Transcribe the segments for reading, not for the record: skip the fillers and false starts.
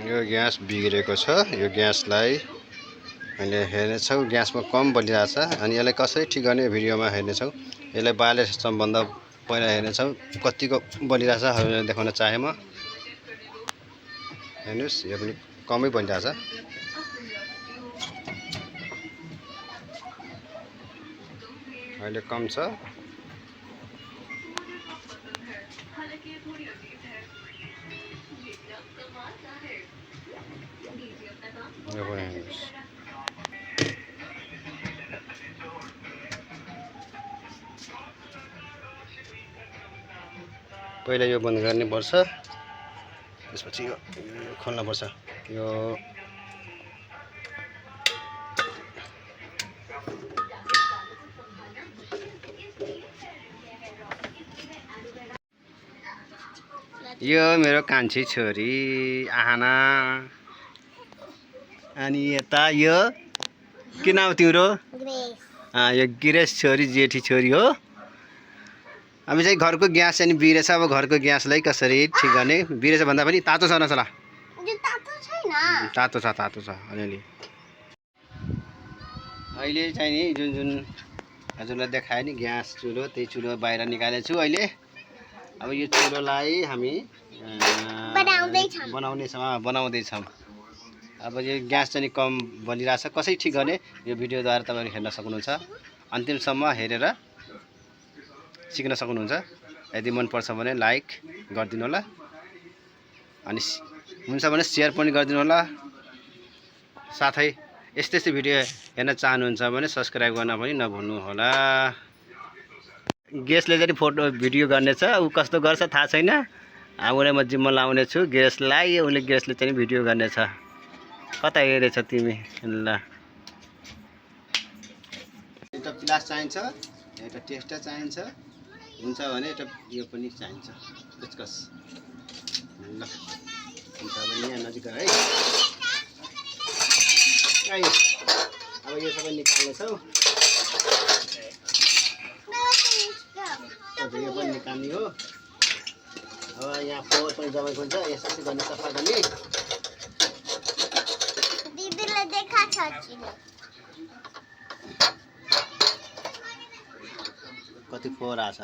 यो ग्यास बिग्रेको छ। यो ग्यासलाई हामीले हेर्नेछौँ, ग्यासमा कम बलिरहेछ अनि यसलाई कसरी ठिक गर्ने भिडियोमा हेर्नेछौँ। यसलाई बाले सिस्टमभन्दा पहिला हेर्नेछौँ कतिको बलिरहेछ देखाउन चाहे म। हेर्नुहोस्, यो पनि कमै बलिरहेछ। अहिले कम छ। यो पनि हेर्नुहोस्। पहिला यो बन्द गर्नुपर्छ, त्यसपछि यो खोल्नुपर्छ। यो यो मेरो कान्छी छोरी आहाना। अनि यता यो के नाम तिम्रो? यो गिरेश छोरी, जेठी छोरी हो। अब चाहिँ घरको ग्यास चाहिँ बिग्रेछ। अब घरको ग्यासलाई कसरी ठिक गर्ने? बिग्रेछ भन्दा पनि तातो छ नचला? तातो छ अलिअलि। अहिले चाहिँ नि जुन हजुरलाई देखाएँ नि ग्यास चुलो, त्यही चुलो बाहिर निकालेको छु अहिले। अब यो चुलोलाई हामी बनाउँदैछौँ। अब यो ग्यास चाहिँ कम बलिरहेछ, कसरी ठिक गर्ने यो भिडियोद्वारा तपाईँहरू हेर्न सक्नुहुन्छ। अन्तिमसम्म हेरेर सिक्न सक्नुहुन्छ। यदि मनपर्छ भने लाइक गरिदिनु होला, अनि हुन्छ भने सेयर पनि गरिदिनु होला। साथै यस्तै भिडियो हेर्न चाहनुहुन्छ भने सब्सक्राइब गर्न पनि नभुल्नु होला। गेस्टले चाहिँ फोटो भिडियो गर्नेछ, ऊ कस्तो गर्छ थाहा छैन। उसलाई म जिम्मा लाउने छु गेस्टलाई। उसले गेस्टले चाहिँ भिडियो गर्नेछ। कता हेरेछ तिमी? ल, एउटा प्लास चाहिन्छ, एउटा टेस्टर चाहिन्छ, हुन्छ भने एउटा यो पनि चाहिन्छ पेचकस। ल, हुन्छ भने यहाँ नजिक है। अब यो सबै निकाल्नेछौँ। यो पनि निकाल्ने हो। अब यहाँ फोहोर पनि जमेको हुन्छ, यसरी गर्ने, सफा गर्ने। दिदीले देखाछ कति फोहोर आछ।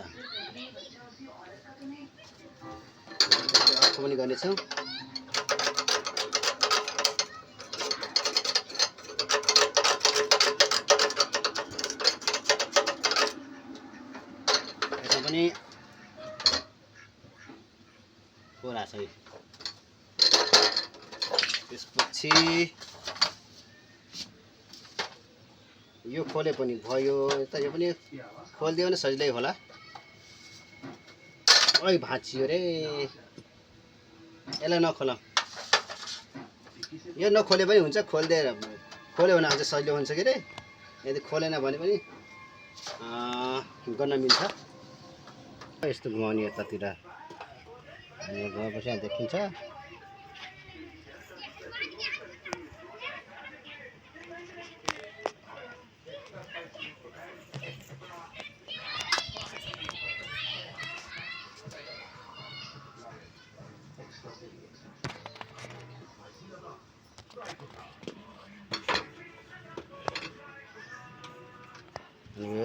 अर्को पनि गर्नेछौँ। यसो पनि फोहोर आछ। त्यसपछि यो खोले पनि भयो। यता यो पनि खोलिदियो भने सजिलै होला। ओइ भाँचियो रे, यसलाई नखोला। यो नखोले पनि हुन्छ, खोलिदिएर खोल्यो भने अझै सजिलो हुन्छ के अरे। यदि खोलेन भने पनि गर्न मिल्छ। यस्तो घुमाउने यतातिर गएपछि देखिन्छ।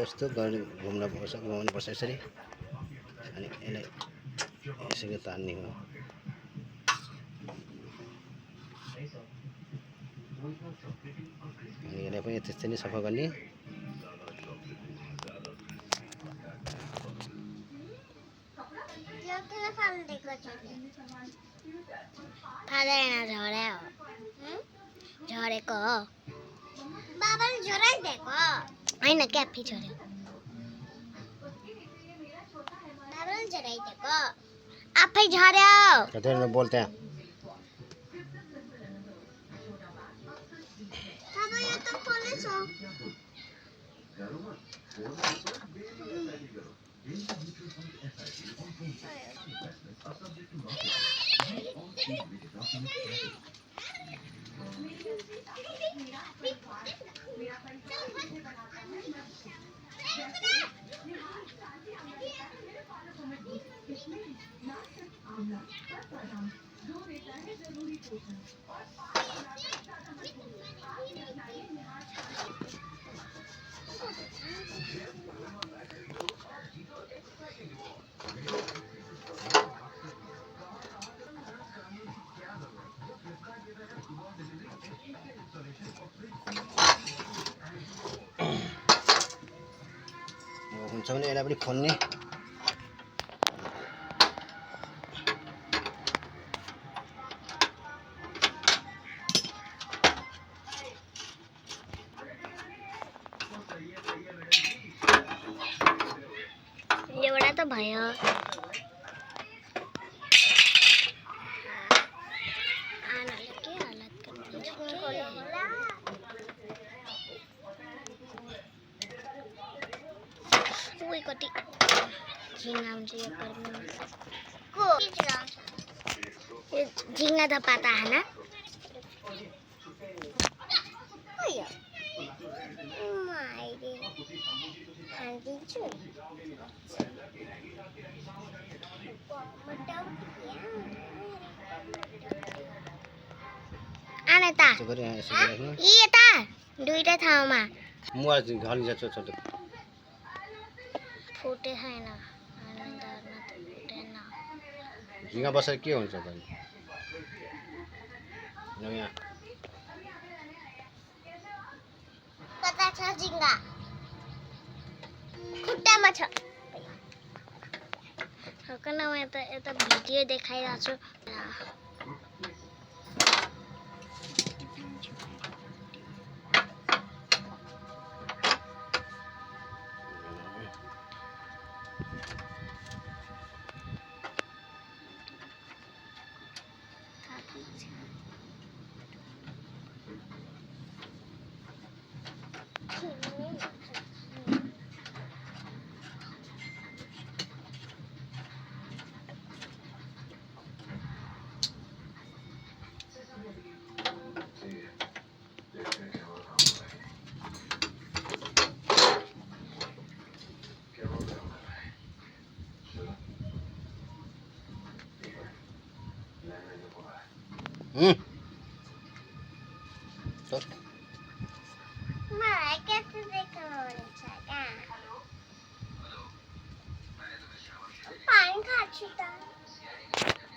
यस्तो घुमाउनुपर्छ यसरी, अनि यसलाई यसरी तान्ने हो। अनि यसलाई पनि त्यस्तै नै सफा गर्ने। झरेको हो बाबाले झराइदिएको होइन, क्याफी झऱ्यो। बाबाले झराइदिएको आफै झऱ्यो। बोल त्यहाँ। बाबा यो त खोलेछ। हुन्छ भने यसलाई पनि खोल्ने एउटा त भयो आनाले के हालत गर्नुहुन्छ उही कति झिङ्गा हुन्छ यो गर्मीमा को यो झिङ्गा त पाता हाना हालिदिन्छु आना ता यी यता दुईटा ठाउँमा मुवा घलिन्छ छोटो फुटे छैन आनन्दमा त फुटेन झिङ्गा बसेर के हुन्छ त यहाँ कता छ झिङ्गा खुट्टामा छ हकन म यता भिडियो देखाइरहेको छु मलाई कस्तो देखाउनुहुन्छ पानी खान्छु त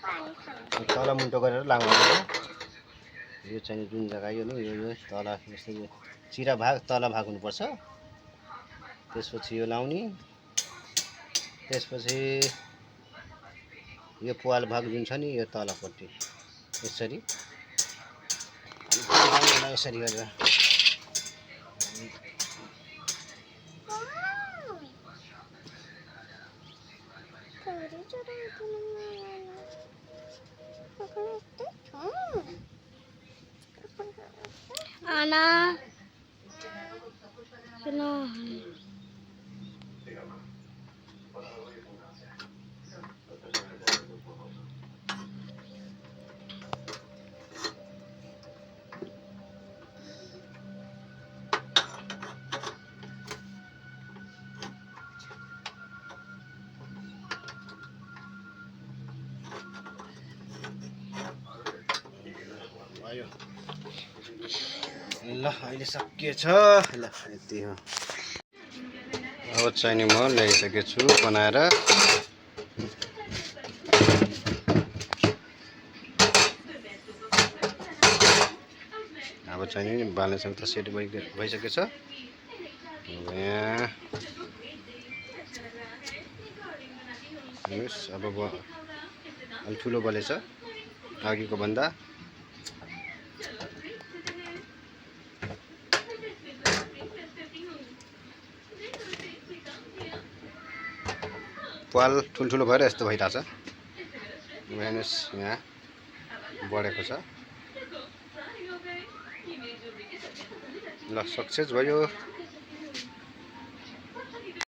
पानी खान्छु तल मुन्टो गरेर लाउनु यो चाहिँ जुन जग्गा यो तल यस्तै चिरा भाग तल भाग हुनुपर्छ त्यसपछि यो लाउने त्यसपछि यो पाल भाग जुन छ नि यो तलपट्टि यसरी यसरी गरेर आना किन ल अहिले सकिएछ ल यति हो अब चाहिँ म ल्याइसकेछु बनाएर अब चाहिँ बाल्नेसँग त सेट भइसकेछ यहाँ अब अलि ठुलो बलेछ अघिको भन्दा पाल ठुल्ठुलो भएर यस्तो भइरहेछ हेर्नुहोस् यहाँ बढेको छ ल सक्सेस भयो।